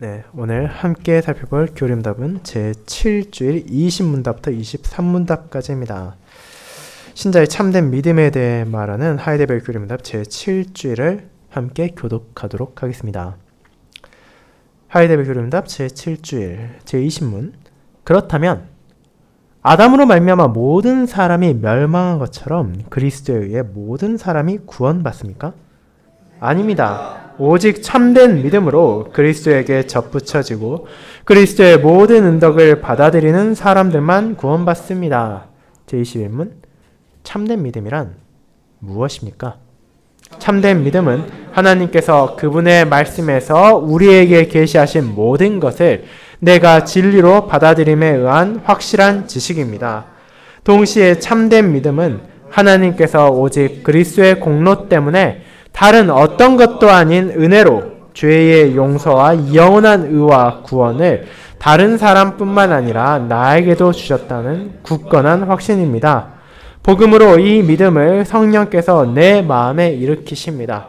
네, 오늘 함께 살펴볼 교림답은 제7주일 20문답부터 23문답까지입니다. 신자의 참된 믿음에 대해 말하는 하이데벨 교림답 제7주일을 함께 교독하도록 하겠습니다. 하이데벨 교림답 제7주일 제20문. 그렇다면 아담으로 말미암아 모든 사람이 멸망한 것처럼 그리스도에 의해 모든 사람이 구원받습니까? 아닙니다. 오직 참된 믿음으로 그리스도에게 접붙여지고 그리스도의 모든 은덕을 받아들이는 사람들만 구원받습니다. 제21문. 참된 믿음이란 무엇입니까? 참된 믿음은 하나님께서 그분의 말씀에서 우리에게 계시하신 모든 것을 내가 진리로 받아들임에 의한 확실한 지식입니다. 동시에 참된 믿음은 하나님께서 오직 그리스도의 공로 때문에 다른 어떤 것도 아닌 은혜로 죄의 용서와 영원한 의와 구원을 다른 사람뿐만 아니라 나에게도 주셨다는 굳건한 확신입니다. 복음으로 이 믿음을 성령께서 내 마음에 일으키십니다.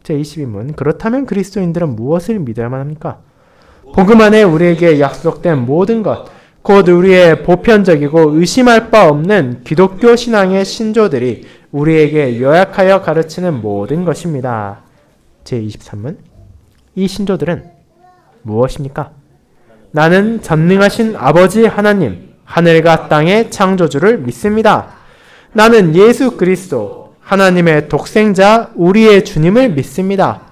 제22문. 그렇다면 그리스도인들은 무엇을 믿어야만 합니까? 복음 안에 우리에게 약속된 모든 것, 곧 우리의 보편적이고 의심할 바 없는 기독교 신앙의 신조들이 우리에게 요약하여 가르치는 모든 것입니다. 제23문. 이 신조들은 무엇입니까? 나는 전능하신 아버지 하나님, 하늘과 땅의 창조주를 믿습니다. 나는 예수 그리스도, 하나님의 독생자, 우리의 주님을 믿습니다.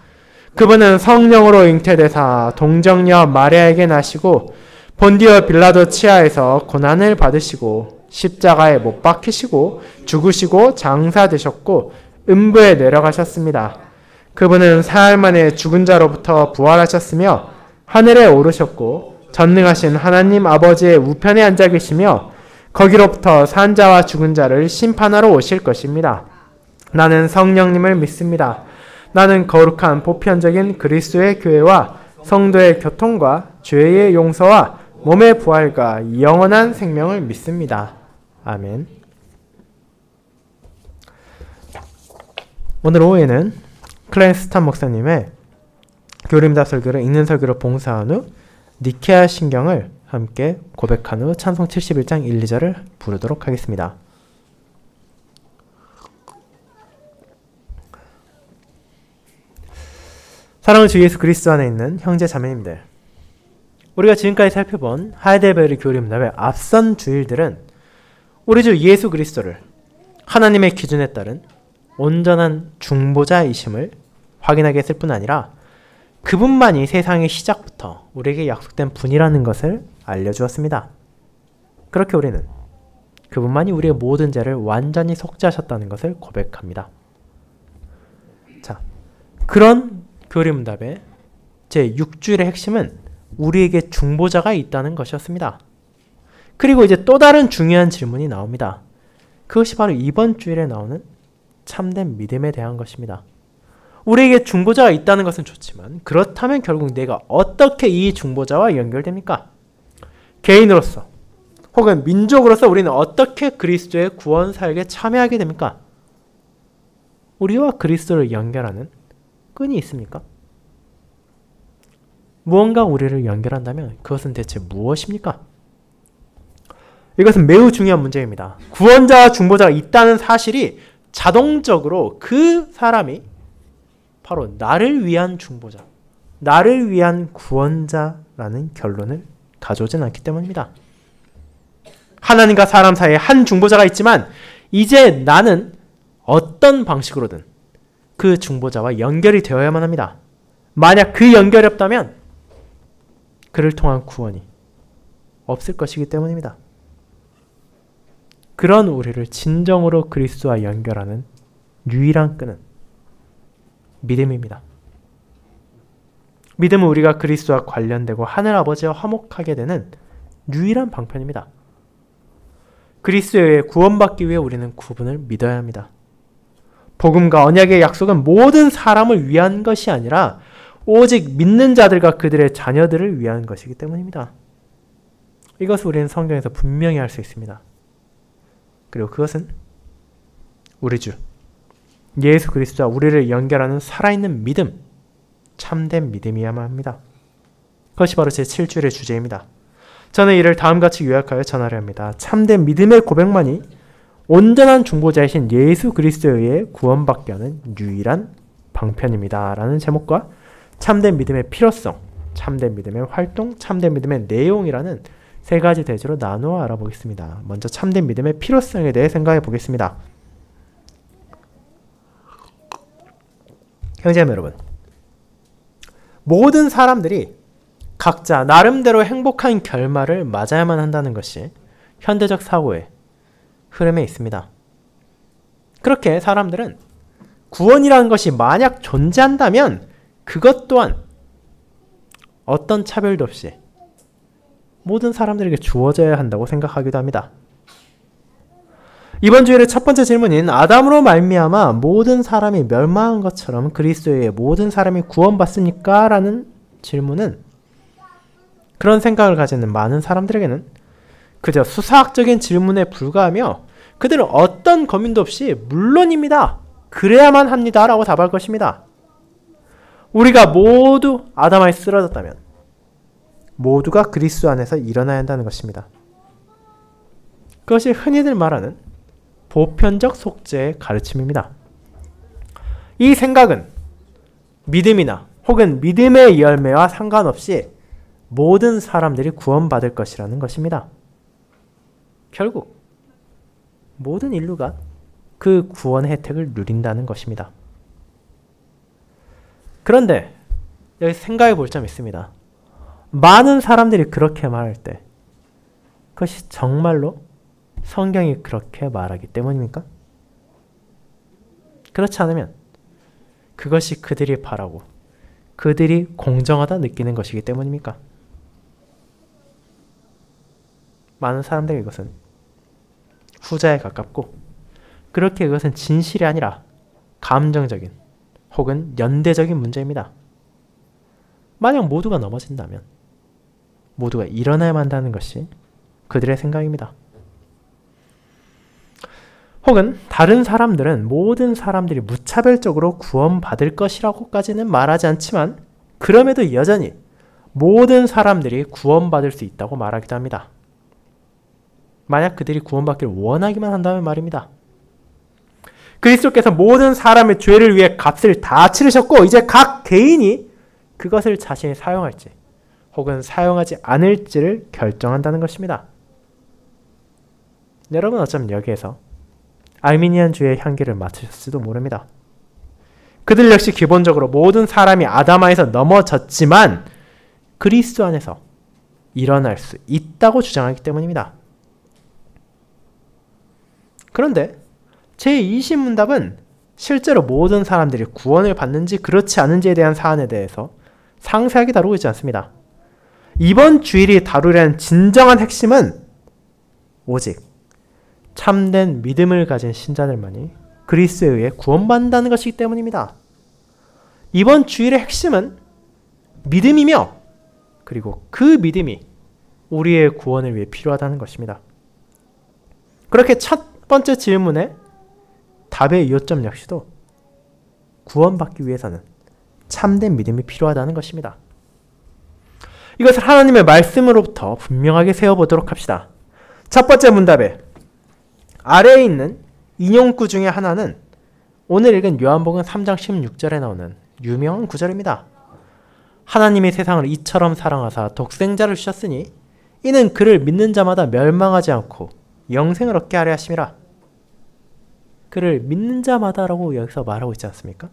그분은 성령으로 잉태되사 동정녀 마리아에게 나시고 본디오 빌라도 치하에서 고난을 받으시고 십자가에 못 박히시고 죽으시고 장사되셨고 음부에 내려가셨습니다. 그분은 사흘 만에 죽은 자로부터 부활하셨으며 하늘에 오르셨고 전능하신 하나님 아버지의 우편에 앉아 계시며 거기로부터 산 자와 죽은 자를 심판하러 오실 것입니다. 나는 성령님을 믿습니다. 나는 거룩한 보편적인 그리스도의 교회와 성도의 교통과 죄의 용서와 몸의 부활과 영원한 생명을 믿습니다. 아멘. 오늘 오후에는 클랜스 스탄 목사님의 교림답 설교를 읽는 설교로 봉사한 후 니케아 신경을 함께 고백한 후 찬송 71장 1, 2절을 부르도록 하겠습니다. 사랑하는 주 예수 그리스도 안에 있는 형제 자매님들, 우리가 지금까지 살펴본 하이데벨 교림답의 앞선 주일들은 우리 주 예수 그리스도를 하나님의 기준에 따른 온전한 중보자이심을 확인하게 했을 뿐 아니라 그분만이 세상의 시작부터 우리에게 약속된 분이라는 것을 알려주었습니다. 그렇게 우리는 그분만이 우리의 모든 죄를 완전히 속죄하셨다는 것을 고백합니다. 자, 그런 교림답의 제6주일의 핵심은 우리에게 중보자가 있다는 것이었습니다. 그리고 이제 또 다른 중요한 질문이 나옵니다. 그것이 바로 이번 주일에 나오는 참된 믿음에 대한 것입니다. 우리에게 중보자가 있다는 것은 좋지만 그렇다면 결국 내가 어떻게 이 중보자와 연결됩니까? 개인으로서 혹은 민족으로서 우리는 어떻게 그리스도의 구원 사역에 참여하게 됩니까? 우리와 그리스도를 연결하는 끈이 있습니까? 무언가 우리를 연결한다면 그것은 대체 무엇입니까? 이것은 매우 중요한 문제입니다. 구원자와 중보자가 있다는 사실이 자동적으로 그 사람이 바로 나를 위한 중보자, 나를 위한 구원자라는 결론을 가져오진 않기 때문입니다. 하나님과 사람 사이에 한 중보자가 있지만 이제 나는 어떤 방식으로든 그 중보자와 연결이 되어야만 합니다. 만약 그 연결이 없다면 그를 통한 구원이 없을 것이기 때문입니다. 그런 우리를 진정으로 그리스도와 연결하는 유일한 끈은 믿음입니다. 믿음은 우리가 그리스도와 관련되고 하늘아버지와 화목하게 되는 유일한 방편입니다. 그리스도에 의해 구원받기 위해 우리는 그분을 믿어야 합니다. 복음과 언약의 약속은 모든 사람을 위한 것이 아니라 오직 믿는 자들과 그들의 자녀들을 위한 것이기 때문입니다. 이것을 우리는 성경에서 분명히 알 수 있습니다. 그리고 그것은 우리 주 예수 그리스도와 우리를 연결하는 살아있는 믿음, 참된 믿음이야만 합니다. 그것이 바로 제7주일의 주제입니다. 저는 이를 다음같이 요약하여 전하려 합니다. 참된 믿음의 고백만이 온전한 중보자이신 예수 그리스도에 의해 구원받게 하는 유일한 방편입니다. 라는 제목과 참된 믿음의 필요성, 참된 믿음의 활동, 참된 믿음의 내용이라는 세 가지 대지로 나누어 알아보겠습니다. 먼저 참된 믿음의 필요성에 대해 생각해 보겠습니다. 형제자매 여러분, 모든 사람들이 각자 나름대로 행복한 결말을 맞아야만 한다는 것이 현대적 사고의 흐름에 있습니다. 그렇게 사람들은 구원이라는 것이 만약 존재한다면 그것 또한 어떤 차별도 없이 모든 사람들에게 주어져야 한다고 생각하기도 합니다. 이번 주일의 첫 번째 질문인 아담으로 말미암아 모든 사람이 멸망한 것처럼 그리스도에 의해 모든 사람이 구원받습니까? 라는 질문은 그런 생각을 가지는 많은 사람들에게는 그저 수사학적인 질문에 불과하며 그들은 어떤 고민도 없이 물론입니다. 그래야만 합니다. 라고 답할 것입니다. 우리가 모두 아담아에 쓰러졌다면 모두가 그리스도 안에서 일어나야 한다는 것입니다. 그것이 흔히들 말하는 보편적 속죄의 가르침입니다. 이 생각은 믿음이나 혹은 믿음의 열매와 상관없이 모든 사람들이 구원받을 것이라는 것입니다. 결국 모든 인류가 그 구원의 혜택을 누린다는 것입니다. 그런데 여기 생각해 볼 점이 있습니다. 많은 사람들이 그렇게 말할 때 그것이 정말로 성경이 그렇게 말하기 때문입니까? 그렇지 않으면 그것이 그들이 바라고 그들이 공정하다 느끼는 것이기 때문입니까? 많은 사람들에게 이것은 후자에 가깝고 그렇게 그것은 진실이 아니라 감정적인 혹은 연대적인 문제입니다. 만약 모두가 넘어진다면 모두가 일어나야만 한다는 것이 그들의 생각입니다. 혹은 다른 사람들은 모든 사람들이 무차별적으로 구원받을 것이라고까지는 말하지 않지만 그럼에도 여전히 모든 사람들이 구원받을 수 있다고 말하기도 합니다. 만약 그들이 구원받기를 원하기만 한다면 말입니다. 그리스도께서 모든 사람의 죄를 위해 값을 다 치르셨고 이제 각 개인이 그것을 자신이 사용할지 혹은 사용하지 않을지를 결정한다는 것입니다. 여러분 어쩌면 여기에서 알미니안주의 향기를 맡으셨을지도 모릅니다. 그들 역시 기본적으로 모든 사람이 아담아에서 넘어졌지만 그리스도 안에서 일어날 수 있다고 주장하기 때문입니다. 그런데 제20문답은 실제로 모든 사람들이 구원을 받는지 그렇지 않은지에 대한 사안에 대해서 상세하게 다루고 있지 않습니다. 이번 주일이 다루려는 진정한 핵심은 오직 참된 믿음을 가진 신자들만이 그리스도에 의해 구원받는다는 것이기 때문입니다. 이번 주일의 핵심은 믿음이며 그리고 그 믿음이 우리의 구원을 위해 필요하다는 것입니다. 그렇게 첫 번째 질문의 답의 요점 역시도 구원받기 위해서는 참된 믿음이 필요하다는 것입니다. 이것을 하나님의 말씀으로부터 분명하게 세워보도록 합시다. 첫 번째 문답에 아래에 있는 인용구 중에 하나는 오늘 읽은 요한복음 3장 16절에 나오는 유명한 구절입니다. 하나님이 세상을 이처럼 사랑하사 독생자를 주셨으니 이는 그를 믿는 자마다 멸망하지 않고 영생을 얻게 하려 하심이라. 그를 믿는 자마다라고 여기서 말하고 있지 않습니까?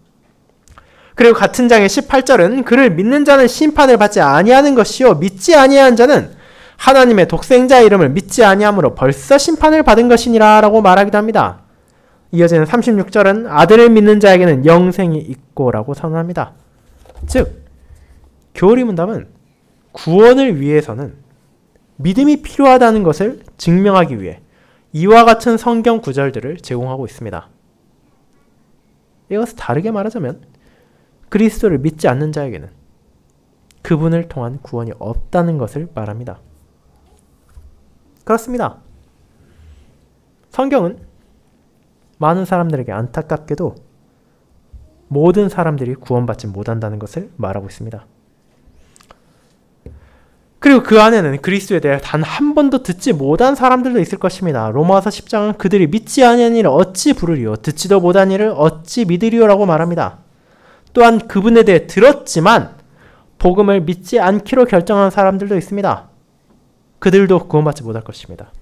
그리고 같은 장의 18절은 그를 믿는 자는 심판을 받지 아니하는 것이요 믿지 아니하는 자는 하나님의 독생자의 이름을 믿지 아니함으로 벌써 심판을 받은 것이니라 라고 말하기도 합니다. 이어지는 36절은 아들을 믿는 자에게는 영생이 있고 라고 선언합니다. 즉 교리 문답은 구원을 위해서는 믿음이 필요하다는 것을 증명하기 위해 이와 같은 성경 구절들을 제공하고 있습니다. 이것을 다르게 말하자면 그리스도를 믿지 않는 자에게는 그분을 통한 구원이 없다는 것을 말합니다. 그렇습니다. 성경은 많은 사람들에게 안타깝게도 모든 사람들이 구원받지 못한다는 것을 말하고 있습니다. 그리고 그 안에는 그리스도에 대해 단 한 번도 듣지 못한 사람들도 있을 것입니다. 로마서 10장은 그들이 믿지 아니한 이를 어찌 부르리요 듣지도 못한 이를 어찌 믿으리요라고 말합니다. 또한 그분에 대해 들었지만 복음을 믿지 않기로 결정한 사람들도 있습니다. 그들도 구원받지 못할 것입니다.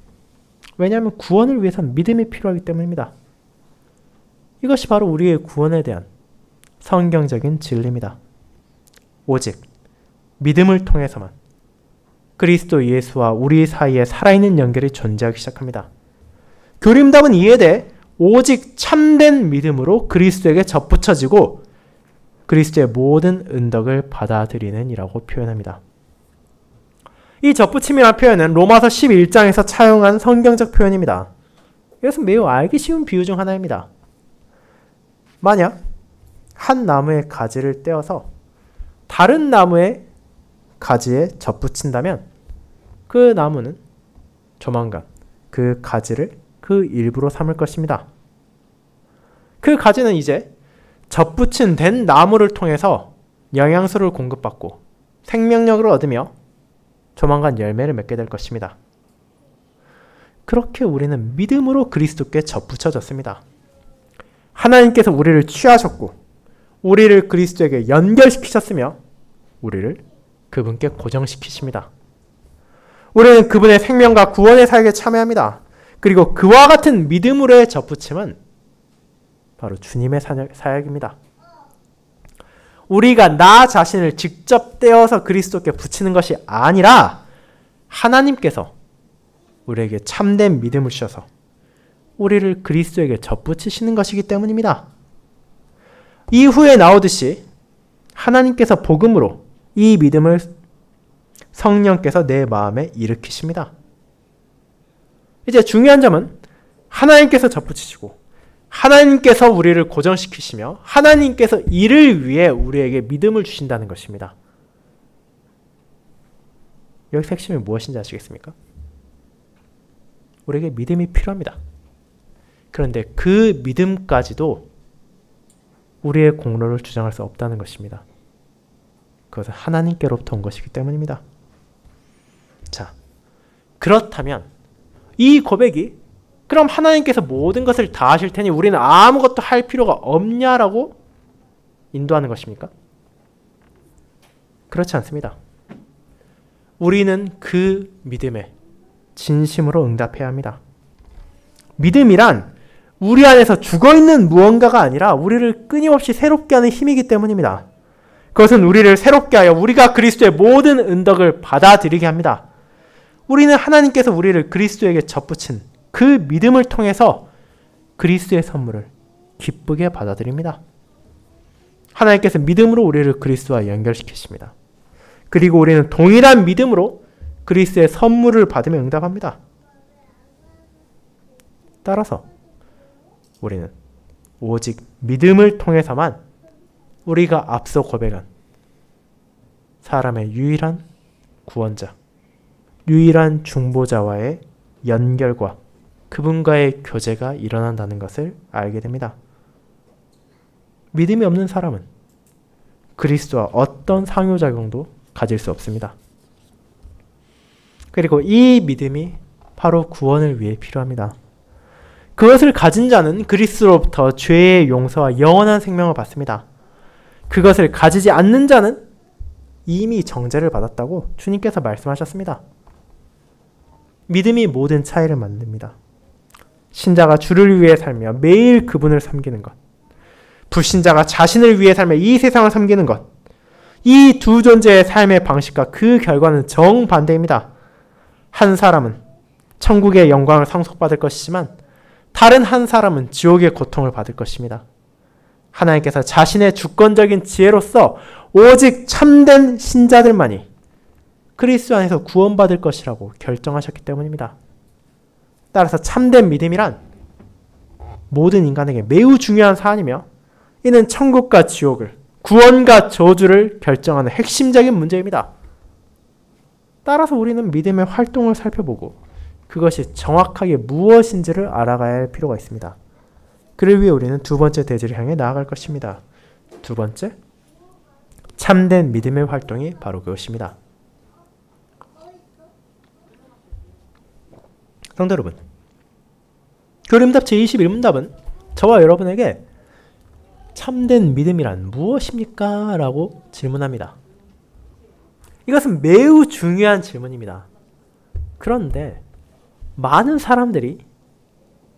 왜냐하면 구원을 위해서는 믿음이 필요하기 때문입니다. 이것이 바로 우리의 구원에 대한 성경적인 진리입니다. 오직 믿음을 통해서만 그리스도 예수와 우리 사이에 살아있는 연결이 존재하기 시작합니다. 교림답은 이에 대해 오직 참된 믿음으로 그리스도에게 접붙여지고 그리스도의 모든 은덕을 받아들이는 이라고 표현합니다. 이 접붙임이라는 표현은 로마서 11장에서 차용한 성경적 표현입니다. 이것은 매우 알기 쉬운 비유 중 하나입니다. 만약 한 나무의 가지를 떼어서 다른 나무의 가지에 접붙인다면 그 나무는 조만간 그 가지를 그 일부로 삼을 것입니다. 그 가지는 이제 접붙인 된 나무를 통해서 영양소를 공급받고 생명력을 얻으며 조만간 열매를 맺게 될 것입니다. 그렇게 우리는 믿음으로 그리스도께 접붙여졌습니다. 하나님께서 우리를 취하셨고 우리를 그리스도에게 연결시키셨으며 우리를 그분께 고정시키십니다. 우리는 그분의 생명과 구원의 사역에 참여합니다. 그리고 그와 같은 믿음으로의 접붙임은 바로 주님의 사역입니다. 우리가 나 자신을 직접 떼어서 그리스도께 붙이는 것이 아니라 하나님께서 우리에게 참된 믿음을 주셔서 우리를 그리스도에게 접붙이시는 것이기 때문입니다. 이후에 나오듯이 하나님께서 복음으로 이 믿음을 성령께서 내 마음에 일으키십니다. 이제 중요한 점은 하나님께서 접붙이시고 하나님께서 우리를 고정시키시며 하나님께서 이를 위해 우리에게 믿음을 주신다는 것입니다. 여기서 핵심이 무엇인지 아시겠습니까? 우리에게 믿음이 필요합니다. 그런데 그 믿음까지도 우리의 공로를 주장할 수 없다는 것입니다. 그것은 하나님께로부터 온 것이기 때문입니다. 자, 그렇다면 이 고백이 그럼 하나님께서 모든 것을 다 하실 테니 우리는 아무것도 할 필요가 없냐라고 인도하는 것입니까? 그렇지 않습니다. 우리는 그 믿음에 진심으로 응답해야 합니다. 믿음이란 우리 안에서 죽어있는 무언가가 아니라 우리를 끊임없이 새롭게 하는 힘이기 때문입니다. 그것은 우리를 새롭게 하여 우리가 그리스도의 모든 은덕을 받아들이게 합니다. 우리는 하나님께서 우리를 그리스도에게 접붙인 그 믿음을 통해서 그리스도의 선물을 기쁘게 받아들입니다. 하나님께서 믿음으로 우리를 그리스도와 연결시키십니다. 그리고 우리는 동일한 믿음으로 그리스도의 선물을 받으며 응답합니다. 따라서 우리는 오직 믿음을 통해서만 우리가 앞서 고백한 사람의 유일한 구원자, 유일한 중보자와의 연결과 그분과의 교제가 일어난다는 것을 알게 됩니다. 믿음이 없는 사람은 그리스도와 어떤 상호작용도 가질 수 없습니다. 그리고 이 믿음이 바로 구원을 위해 필요합니다. 그것을 가진 자는 그리스도로부터 죄의 용서와 영원한 생명을 받습니다. 그것을 가지지 않는 자는 이미 정죄를 받았다고 주님께서 말씀하셨습니다. 믿음이 모든 차이를 만듭니다. 신자가 주를 위해 살며 매일 그분을 섬기는 것, 불신자가 자신을 위해 살며 이 세상을 섬기는 것, 이 두 존재의 삶의 방식과 그 결과는 정반대입니다. 한 사람은 천국의 영광을 상속받을 것이지만 다른 한 사람은 지옥의 고통을 받을 것입니다. 하나님께서 자신의 주권적인 지혜로서 오직 참된 신자들만이 그리스도 안에서 구원받을 것이라고 결정하셨기 때문입니다. 따라서 참된 믿음이란 모든 인간에게 매우 중요한 사안이며 이는 천국과 지옥을, 구원과 저주를 결정하는 핵심적인 문제입니다. 따라서 우리는 믿음의 활동을 살펴보고 그것이 정확하게 무엇인지를 알아가야 할 필요가 있습니다. 그를 위해 우리는 두 번째 대지를 향해 나아갈 것입니다. 두 번째, 참된 믿음의 활동이 바로 그것입니다. 성도 여러분, 교림답 제21문답은 저와 여러분에게 참된 믿음이란 무엇입니까? 라고 질문합니다. 이것은 매우 중요한 질문입니다. 그런데 많은 사람들이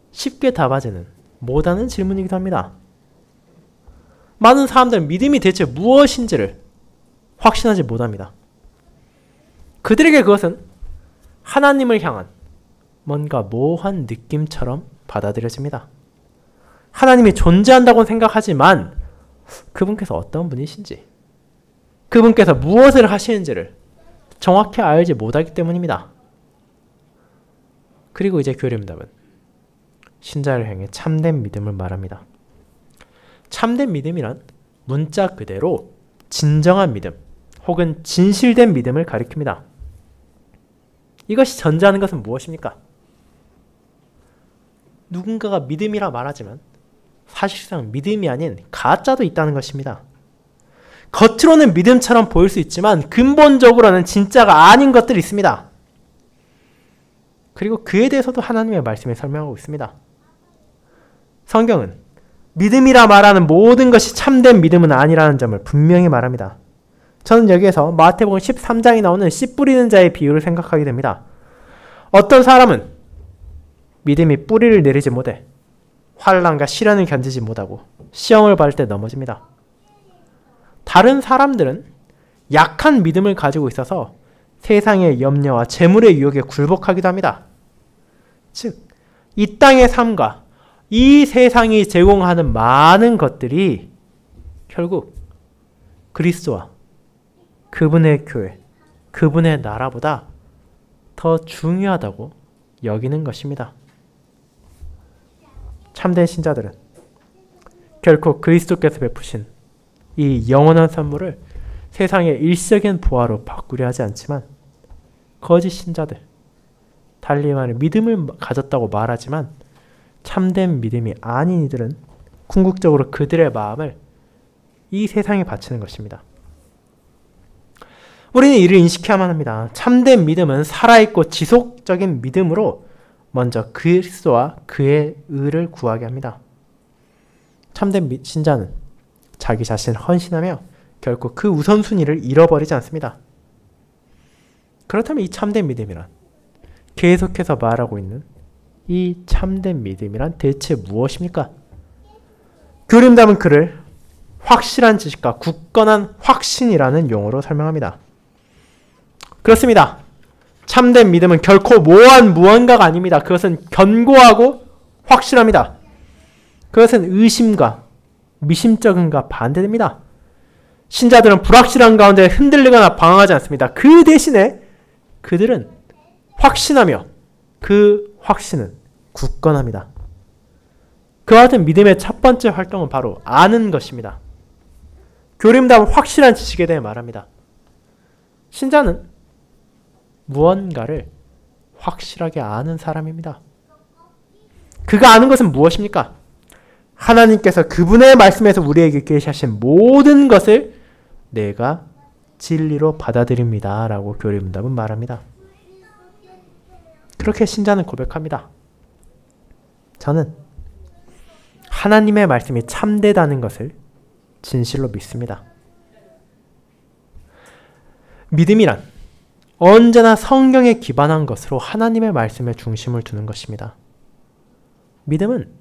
쉽게 답하지는 못하는 질문이기도 합니다. 많은 사람들은 믿음이 대체 무엇인지를 확신하지 못합니다. 그들에게 그것은 하나님을 향한 뭔가 모호한 느낌처럼 받아들여집니다. 하나님이 존재한다고 생각하지만 그분께서 어떤 분이신지, 그분께서 무엇을 하시는지를 정확히 알지 못하기 때문입니다. 그리고 이제 교림답은 신자를 향해 참된 믿음을 말합니다. 참된 믿음이란 문자 그대로 진정한 믿음 혹은 진실된 믿음을 가리킵니다. 이것이 전제하는 것은 무엇입니까? 누군가가 믿음이라 말하지만 사실상 믿음이 아닌 가짜도 있다는 것입니다. 겉으로는 믿음처럼 보일 수 있지만 근본적으로는 진짜가 아닌 것들이 있습니다. 그리고 그에 대해서도 하나님의 말씀에 설명하고 있습니다. 성경은 믿음이라 말하는 모든 것이 참된 믿음은 아니라는 점을 분명히 말합니다. 저는 여기에서 마태복음 13장에 나오는 씨 뿌리는 자의 비유를 생각하게 됩니다. 어떤 사람은 믿음이 뿌리를 내리지 못해 환난과 시련을 견디지 못하고 시험을 받을 때 넘어집니다. 다른 사람들은 약한 믿음을 가지고 있어서 세상의 염려와 재물의 유혹에 굴복하기도 합니다. 즉, 이 땅의 삶과 이 세상이 제공하는 많은 것들이 결국 그리스도와 그분의 교회, 그분의 나라보다 더 중요하다고 여기는 것입니다. 참된 신자들은 결코 그리스도께서 베푸신 이 영원한 선물을 세상의 일시적인 부하로 바꾸려 하지 않지만 거짓 신자들, 달리 말해 믿음을 가졌다고 말하지만 참된 믿음이 아닌 이들은 궁극적으로 그들의 마음을 이 세상에 바치는 것입니다. 우리는 이를 인식해야만 합니다. 참된 믿음은 살아있고 지속적인 믿음으로 먼저 그리스도와 그의 의를 구하게 합니다. 참된 신자는 자기 자신을 헌신하며 결코 그 우선순위를 잃어버리지 않습니다. 그렇다면 이 참된 믿음이란, 계속해서 말하고 있는 이 참된 믿음이란 대체 무엇입니까? 교림답은 그를 확실한 지식과 굳건한 확신이라는 용어로 설명합니다. 그렇습니다. 참된 믿음은 결코 모호한 무언가가 아닙니다. 그것은 견고하고 확실합니다. 그것은 의심과 미심쩍음과 반대됩니다. 신자들은 불확실한 가운데 흔들리거나 방황하지 않습니다. 그 대신에 그들은 확신하며 그 확신은 굳건합니다. 그와 같은 믿음의 첫 번째 활동은 바로 아는 것입니다. 교림답은 확실한 지식에 대해 말합니다. 신자는 무언가를 확실하게 아는 사람입니다. 그가 아는 것은 무엇입니까? 하나님께서 그분의 말씀에서 우리에게 계시하신 모든 것을 내가 진리로 받아들입니다. 라고 교림답은 말합니다. 그렇게 신자는 고백합니다. 저는 하나님의 말씀이 참되다는 것을 진실로 믿습니다. 믿음이란 언제나 성경에 기반한 것으로 하나님의 말씀에 중심을 두는 것입니다. 믿음은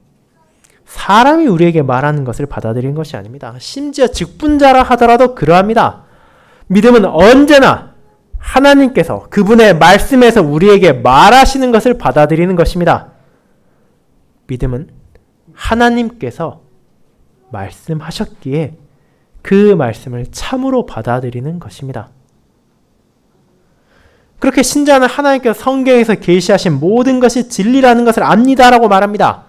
사람이 우리에게 말하는 것을 받아들이는 것이 아닙니다. 심지어 직분자라 하더라도 그러합니다. 믿음은 언제나 하나님께서 그분의 말씀에서 우리에게 말하시는 것을 받아들이는 것입니다. 믿음은 하나님께서 말씀하셨기에 그 말씀을 참으로 받아들이는 것입니다. 그렇게 신자는 하나님께서 성경에서 계시하신 모든 것이 진리라는 것을 압니다라고 말합니다.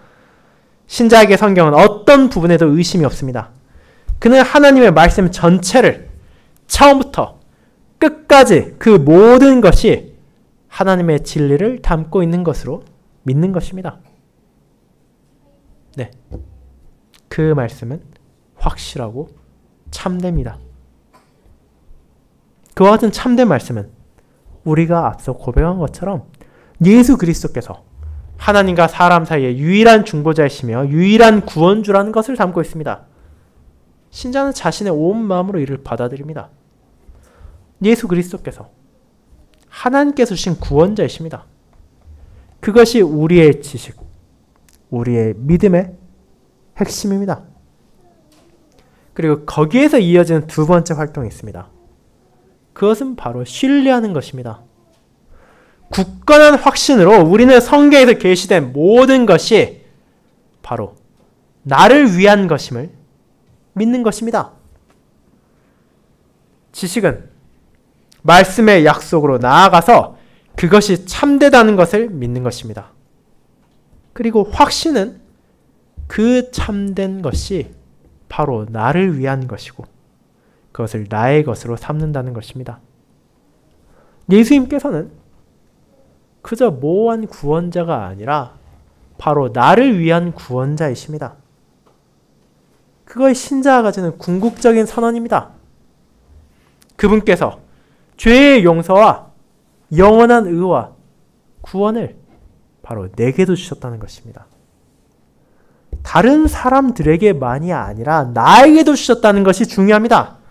신자에게 성경은 어떤 부분에도 의심이 없습니다. 그는 하나님의 말씀 전체를 처음부터 끝까지 그 모든 것이 하나님의 진리를 담고 있는 것으로 믿는 것입니다. 네, 그 말씀은 확실하고 참됩니다. 그와 같은 참된 말씀은 우리가 앞서 고백한 것처럼 예수 그리스도께서 하나님과 사람 사이의 유일한 중보자이시며 유일한 구원주라는 것을 담고 있습니다. 신자는 자신의 온 마음으로 이를 받아들입니다. 예수 그리스도께서 하나님께서 주신 구원자이십니다. 그것이 우리의 지식, 우리의 믿음의 핵심입니다. 그리고 거기에서 이어지는 두 번째 활동이 있습니다. 그것은 바로 신뢰하는 것입니다. 굳건한 확신으로 우리는 성경에서 계시된 모든 것이 바로 나를 위한 것임을 믿는 것입니다. 지식은 말씀의 약속으로 나아가서 그것이 참되다는 것을 믿는 것입니다. 그리고 확신은 그 참된 것이 바로 나를 위한 것이고 그것을 나의 것으로 삼는다는 것입니다. 예수님께서는 그저 모호한 구원자가 아니라 바로 나를 위한 구원자이십니다. 그것이 신자가 가지는 궁극적인 선언입니다. 그분께서 죄의 용서와 영원한 의와 구원을 바로 내게도 주셨다는 것입니다. 다른 사람들에게만이 아니라 나에게도 주셨다는 것이 중요합니다.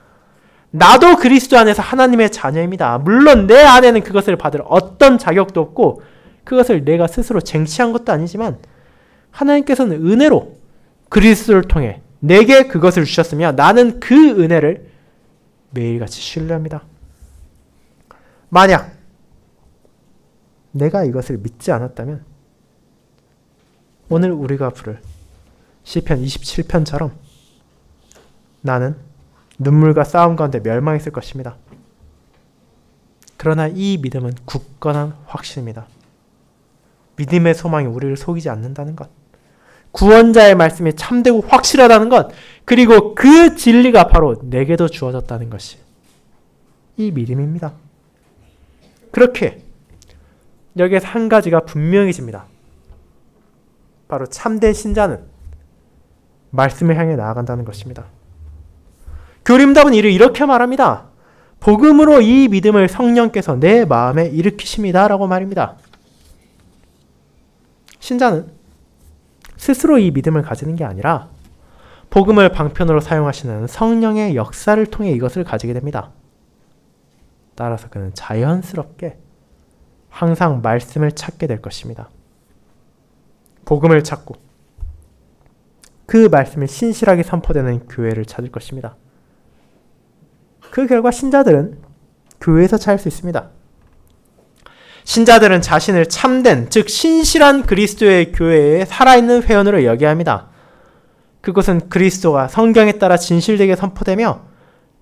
나도 그리스도 안에서 하나님의 자녀입니다. 물론 내 안에는 그것을 받을 어떤 자격도 없고 그것을 내가 스스로 쟁취한 것도 아니지만 하나님께서는 은혜로 그리스도를 통해 내게 그것을 주셨으며 나는 그 은혜를 매일같이 신뢰합니다. 만약 내가 이것을 믿지 않았다면 오늘 우리가 부를 시편 27편처럼 나는 눈물과 싸움 가운데 멸망했을 것입니다. 그러나 이 믿음은 굳건한 확신입니다. 믿음의 소망이 우리를 속이지 않는다는 것, 구원자의 말씀이 참되고 확실하다는 것, 그리고 그 진리가 바로 내게도 주어졌다는 것이 이 믿음입니다. 그렇게 여기에서 한 가지가 분명해집니다. 바로 참된 신자는 말씀을 향해 나아간다는 것입니다. 교림답은 이를 이렇게 말합니다. 복음으로 이 믿음을 성령께서 내 마음에 일으키십니다 라고 말입니다. 신자는 스스로 이 믿음을 가지는 게 아니라 복음을 방편으로 사용하시는 성령의 역사를 통해 이것을 가지게 됩니다. 따라서 그는 자연스럽게 항상 말씀을 찾게 될 것입니다. 복음을 찾고 그 말씀이 신실하게 선포되는 교회를 찾을 것입니다. 그 결과 신자들은 교회에서 찾을 수 있습니다. 신자들은 자신을 참된, 즉 신실한 그리스도의 교회에 살아있는 회원으로 여겨야 합니다. 그것은 그리스도가 성경에 따라 진실되게 선포되며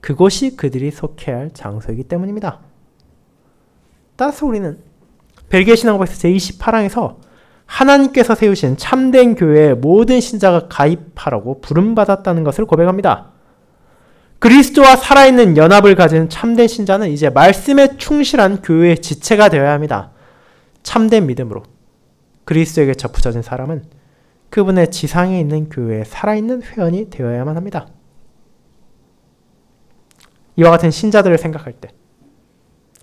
그곳이 그들이 속해야 할 장소이기 때문입니다. 따라서 우리는 벨기에 신앙법에서 제28항에서 하나님께서 세우신 참된 교회에 모든 신자가 가입하라고 부름받았다는 것을 고백합니다. 그리스도와 살아있는 연합을 가진 참된 신자는 이제 말씀에 충실한 교회의 지체가 되어야 합니다. 참된 믿음으로 그리스도에게 접붙여진 사람은 그분의 지상에 있는 교회에 살아있는 회원이 되어야만 합니다. 이와 같은 신자들을 생각할 때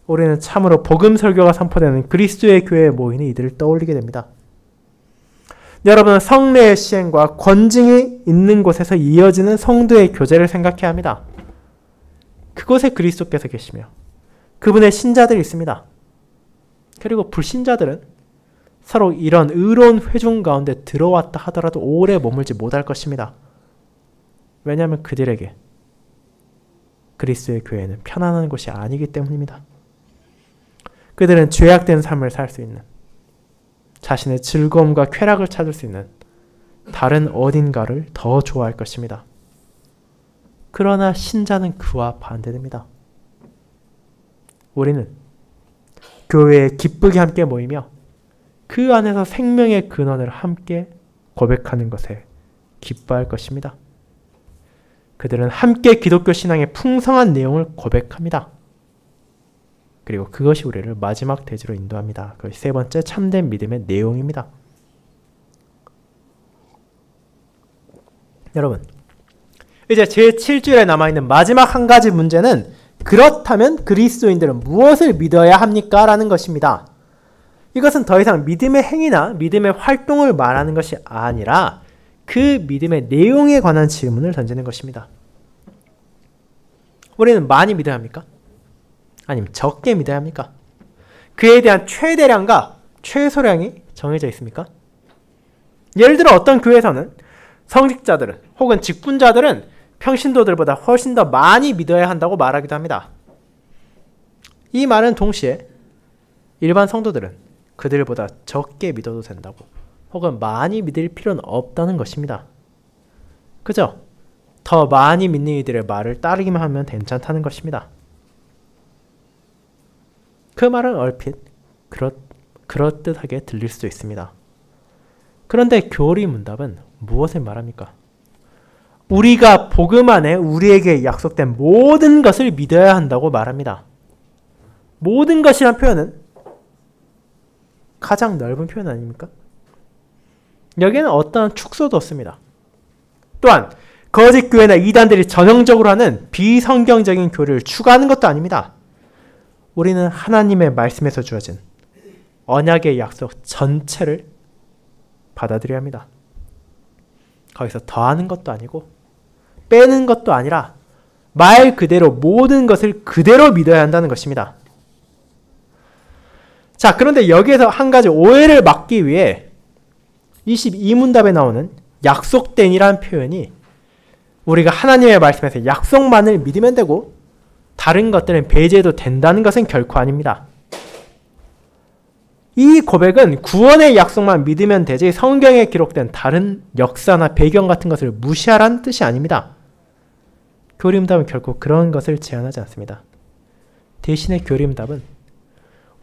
우리는 참으로 복음 설교가 선포되는 그리스도의 교회에 모이는 이들을 떠올리게 됩니다. 여러분은 성례의 시행과 권징이 있는 곳에서 이어지는 성도의 교제를 생각해야 합니다. 그곳에 그리스도께서 계시며 그분의 신자들이 있습니다. 그리고 불신자들은 서로 이런 의로운 회중 가운데 들어왔다 하더라도 오래 머물지 못할 것입니다. 왜냐하면 그들에게 그리스도의 교회는 편안한 곳이 아니기 때문입니다. 그들은 죄악된 삶을 살 수 있는, 자신의 즐거움과 쾌락을 찾을 수 있는 다른 어딘가를 더 좋아할 것입니다. 그러나 신자는 그와 반대됩니다. 우리는 교회에 기쁘게 함께 모이며 그 안에서 생명의 근원을 함께 고백하는 것에 기뻐할 것입니다. 그들은 함께 기독교 신앙의 풍성한 내용을 고백합니다. 그리고 그것이 우리를 마지막 대지로 인도합니다. 그것이 세 번째 참된 믿음의 내용입니다. 여러분, 이제 제7주일에 남아있는 마지막 한 가지 문제는 그렇다면 그리스도인들은 무엇을 믿어야 합니까? 라는 것입니다. 이것은 더 이상 믿음의 행위나 믿음의 활동을 말하는 것이 아니라 그 믿음의 내용에 관한 질문을 던지는 것입니다. 우리는 많이 믿어야 합니까? 아니면 적게 믿어야 합니까? 그에 대한 최대량과 최소량이 정해져 있습니까? 예를 들어 어떤 교회에서는 성직자들은 혹은 직분자들은 평신도들보다 훨씬 더 많이 믿어야 한다고 말하기도 합니다. 이 말은 동시에 일반 성도들은 그들보다 적게 믿어도 된다고 혹은 많이 믿을 필요는 없다는 것입니다. 그죠? 더 많이 믿는 이들의 말을 따르기만 하면 괜찮다는 것입니다. 그 말은 얼핏 그럴듯하게 들릴 수도 있습니다. 그런데 교리 문답은 무엇을 말합니까? 우리가 복음 안에 우리에게 약속된 모든 것을 믿어야 한다고 말합니다. 모든 것이란 표현은 가장 넓은 표현 아닙니까? 여기에는 어떠한 축소도 없습니다. 또한 거짓 교회나 이단들이 전형적으로 하는 비성경적인 교리를 추가하는 것도 아닙니다. 우리는 하나님의 말씀에서 주어진 언약의 약속 전체를 받아들여야 합니다. 거기서 더하는 것도 아니고 빼는 것도 아니라 말 그대로 모든 것을 그대로 믿어야 한다는 것입니다. 자, 그런데 여기에서 한 가지 오해를 막기 위해 22문답에 나오는 약속된이라는 표현이 우리가 하나님의 말씀에서 약속만을 믿으면 되고 다른 것들은 배제해도 된다는 것은 결코 아닙니다. 이 고백은 구원의 약속만 믿으면 되지 성경에 기록된 다른 역사나 배경 같은 것을 무시하라는 뜻이 아닙니다. 교리문답은 결코 그런 것을 제안하지 않습니다. 대신에 교리문답은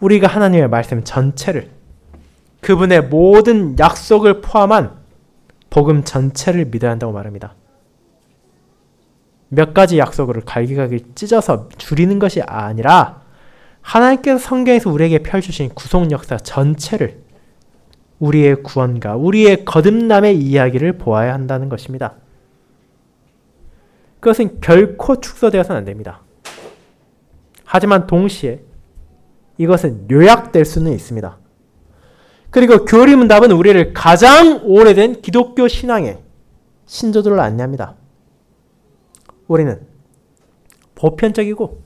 우리가 하나님의 말씀 전체를, 그분의 모든 약속을 포함한 복음 전체를 믿어야 한다고 말합니다. 몇 가지 약속을 갈기갈기 찢어서 줄이는 것이 아니라 하나님께서 성경에서 우리에게 펼주신 구속 역사 전체를, 우리의 구원과 우리의 거듭남의 이야기를 보아야 한다는 것입니다. 그것은 결코 축소되어서는 안 됩니다. 하지만 동시에 이것은 요약될 수는 있습니다. 그리고 교리문답은 우리를 가장 오래된 기독교 신앙의 신조들로 안내합니다. 우리는 보편적이고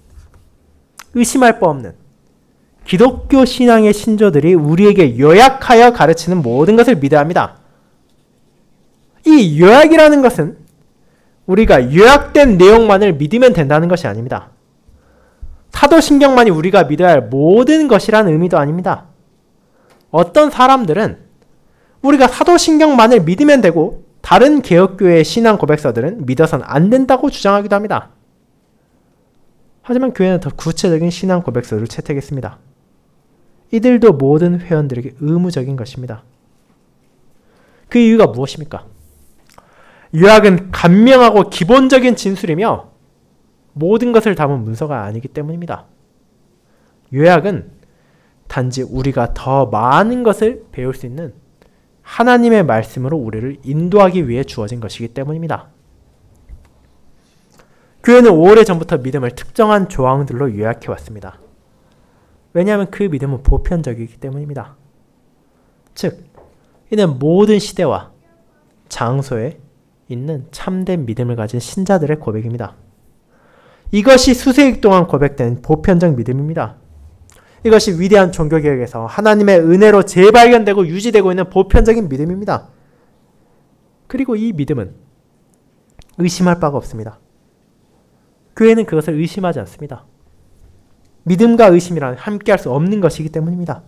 의심할 바 없는 기독교 신앙의 신조들이 우리에게 요약하여 가르치는 모든 것을 믿어야 합니다. 이 요약이라는 것은 우리가 요약된 내용만을 믿으면 된다는 것이 아닙니다. 사도신경만이 우리가 믿어야 할 모든 것이라는 의미도 아닙니다. 어떤 사람들은 우리가 사도신경만을 믿으면 되고 다른 개혁교회의 신앙 고백서들은 믿어서는 안 된다고 주장하기도 합니다. 하지만 교회는 더 구체적인 신앙 고백서를 채택했습니다. 이들도 모든 회원들에게 의무적인 것입니다. 그 이유가 무엇입니까? 요약은 간명하고 기본적인 진술이며 모든 것을 담은 문서가 아니기 때문입니다. 요약은 단지 우리가 더 많은 것을 배울 수 있는 하나님의 말씀으로 우리를 인도하기 위해 주어진 것이기 때문입니다. 교회는 오래전부터 믿음을 특정한 조항들로 요약해왔습니다. 왜냐하면 그 믿음은 보편적이기 때문입니다. 즉, 이는 모든 시대와 장소에 있는 참된 믿음을 가진 신자들의 고백입니다. 이것이 수세기 동안 고백된 보편적 믿음입니다. 이것이 위대한 종교개혁에서 하나님의 은혜로 재발견되고 유지되고 있는 보편적인 믿음입니다. 그리고 이 믿음은 의심할 바가 없습니다. 교회는 그것을 의심하지 않습니다. 믿음과 의심이란 함께할 수 없는 것이기 때문입니다.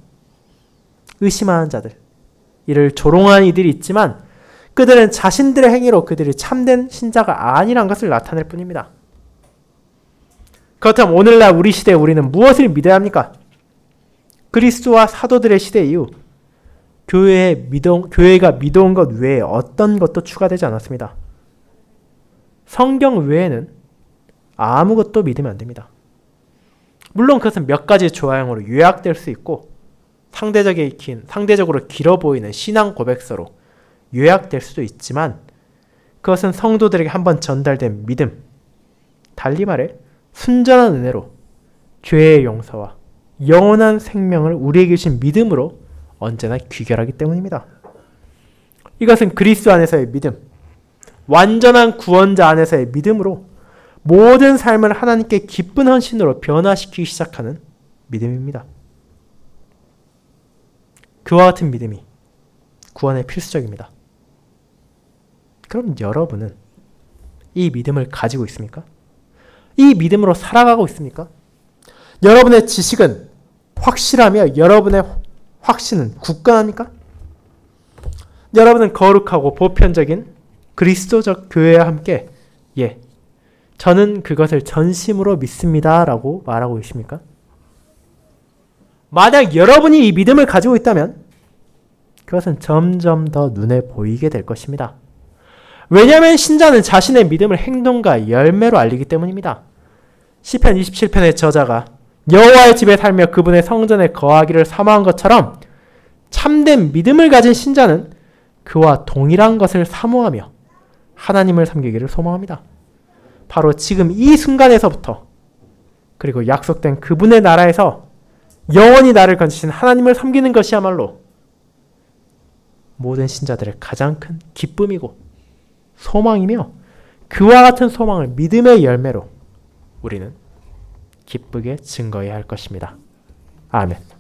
의심하는 자들, 이를 조롱하는 이들이 있지만 그들은 자신들의 행위로 그들이 참된 신자가 아니란 것을 나타낼 뿐입니다. 그렇다면 오늘날 우리 시대에 우리는 무엇을 믿어야 합니까? 그리스도와 사도들의 시대 이후 교회가 믿어온 것 외에 어떤 것도 추가되지 않았습니다. 성경 외에는 아무것도 믿으면 안 됩니다. 물론 그것은 몇 가지 조항으로 요약될 수 있고 상대적으로 길어 보이는 신앙 고백서로 요약될 수도 있지만 그것은 성도들에게 한번 전달된 믿음, 달리 말해 순전한 은혜로 죄의 용서와 영원한 생명을 우리에게 주신 믿음으로 언제나 귀결하기 때문입니다. 이것은 그리스도 안에서의 믿음, 완전한 구원자 안에서의 믿음으로 모든 삶을 하나님께 기쁜 헌신으로 변화시키기 시작하는 믿음입니다. 그와 같은 믿음이 구원에 필수적입니다. 그럼 여러분은 이 믿음을 가지고 있습니까? 이 믿음으로 살아가고 있습니까? 여러분의 지식은 확실하며 여러분의 확신은 굳건합니까? 여러분은 거룩하고 보편적인 그리스도적 교회와 함께 저는 그것을 전심으로 믿습니다 라고 말하고 계십니까? 만약 여러분이 이 믿음을 가지고 있다면 그것은 점점 더 눈에 보이게 될 것입니다. 왜냐하면 신자는 자신의 믿음을 행동과 열매로 알리기 때문입니다. 시편 27편의 저자가 여호와의 집에 살며 그분의 성전에 거하기를 사모한 것처럼 참된 믿음을 가진 신자는 그와 동일한 것을 사모하며 하나님을 섬기기를 소망합니다. 바로 지금 이 순간에서부터 그리고 약속된 그분의 나라에서 영원히 나를 건지신 하나님을 섬기는 것이야말로 모든 신자들의 가장 큰 기쁨이고 소망이며 그와 같은 소망을 믿음의 열매로 우리는 기쁘게 증거해야 할 것입니다. 아멘.